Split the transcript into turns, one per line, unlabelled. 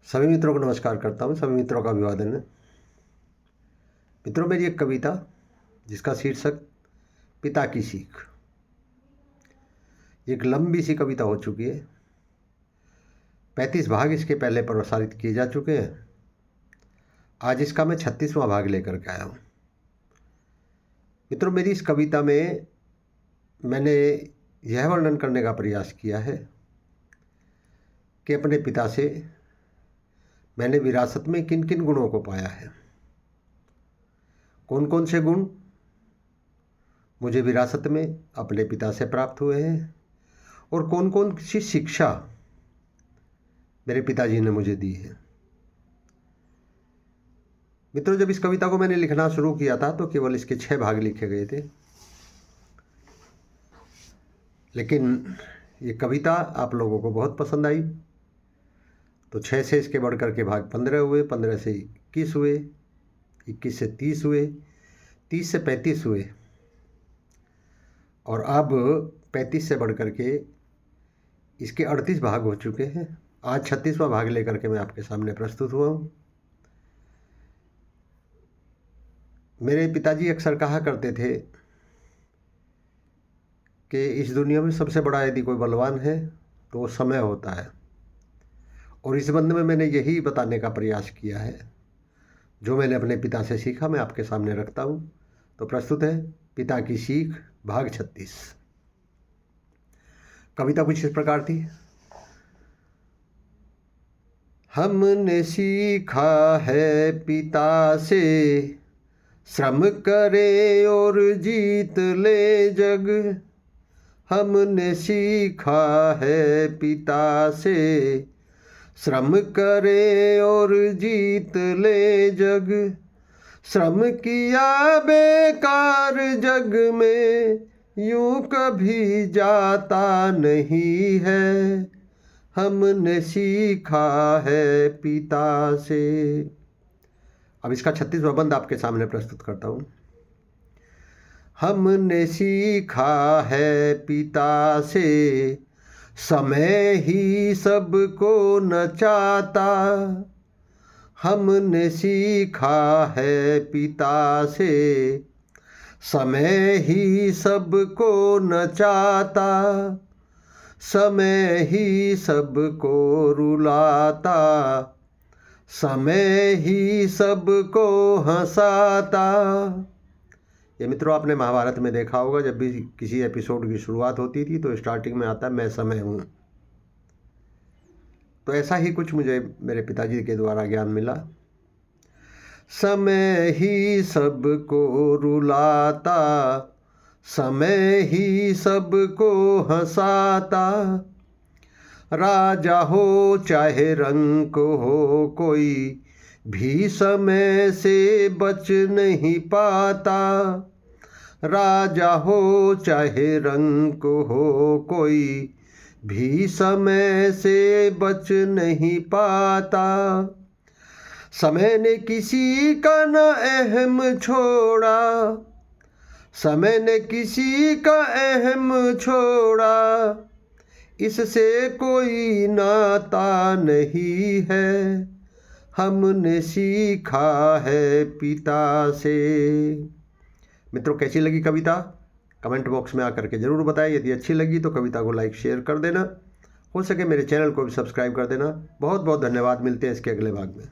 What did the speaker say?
सभी मित्रों को नमस्कार करता हूँ, सभी मित्रों का अभिवादन है। मित्रों, मेरी एक कविता जिसका शीर्षक पिता की सीख, एक लंबी सी कविता हो चुकी है। 35 भाग इसके पहले प्रसारित किए जा चुके हैं। आज इसका मैं 36वां भाग लेकर के आया हूँ। मित्रों, मेरी इस कविता में मैंने यह वर्णन करने का प्रयास किया है कि अपने पिता से मैंने विरासत में किन किन गुणों को पाया है, कौन कौन से गुण मुझे विरासत में अपने पिता से प्राप्त हुए हैं और कौन कौन सी शिक्षा मेरे पिताजी ने मुझे दी है। मित्रों, जब इस कविता को मैंने लिखना शुरू किया था तो केवल इसके 6 भाग लिखे गए थे, लेकिन ये कविता आप लोगों को बहुत पसंद आई तो 6 से इसके बढ़कर के भाग 15 हुए, 15 से 21 हुए, 21 से 30 हुए, 30 से 35 हुए और अब 35 से बढ़कर के इसके 38 भाग हो चुके हैं। आज 36वां भाग लेकर के मैं आपके सामने प्रस्तुत हुआ हूँ। मेरे पिताजी अक्सर कहा करते थे कि इस दुनिया में सबसे बड़ा यदि कोई बलवान है तो वो समय होता है, और इस संबंध में मैंने यही बताने का प्रयास किया है। जो मैंने अपने पिता से सीखा मैं आपके सामने रखता हूँ। तो प्रस्तुत है पिता की सीख, भाग 36। कविता कुछ इस प्रकार थी। हमने सीखा है पिता से, श्रम करे और जीत ले जग। हमने सीखा है पिता से, श्रम करे और जीत ले जग। श्रम किया बेकार जग में यूं कभी जाता नहीं है। हमने सीखा है पिता से। अब इसका 36वां बंद आपके सामने प्रस्तुत करता हूँ। हमने सीखा है पिता से, समय ही सबको नचाता। हमने सीखा है पिता से, समय ही सबको नचाता। समय ही सबको रुलाता, समय ही सबको हंसाता। ये मित्रों, आपने महाभारत में देखा होगा, जब भी किसी एपिसोड की शुरुआत होती थी तो स्टार्टिंग में आता है मैं समय हूँ। तो ऐसा ही कुछ मुझे मेरे पिताजी के द्वारा ज्ञान मिला। समय ही सबको रुलाता, समय ही सबको हंसाता। राजा हो चाहे रंक हो, कोई भी समय से बच नहीं पाता। राजा हो चाहे रंक हो, कोई भी समय से बच नहीं पाता। समय ने किसी का न अहम छोड़ा, समय ने किसी का अहम छोड़ा। इससे कोई नाता नहीं है, हमने सीखा है पिता से। मित्रों, कैसी लगी कविता कमेंट बॉक्स में आकर के ज़रूर बताएं। यदि अच्छी लगी तो कविता को लाइक शेयर कर देना, हो सके मेरे चैनल को भी सब्सक्राइब कर देना। बहुत बहुत धन्यवाद। मिलते हैं इसके अगले भाग में।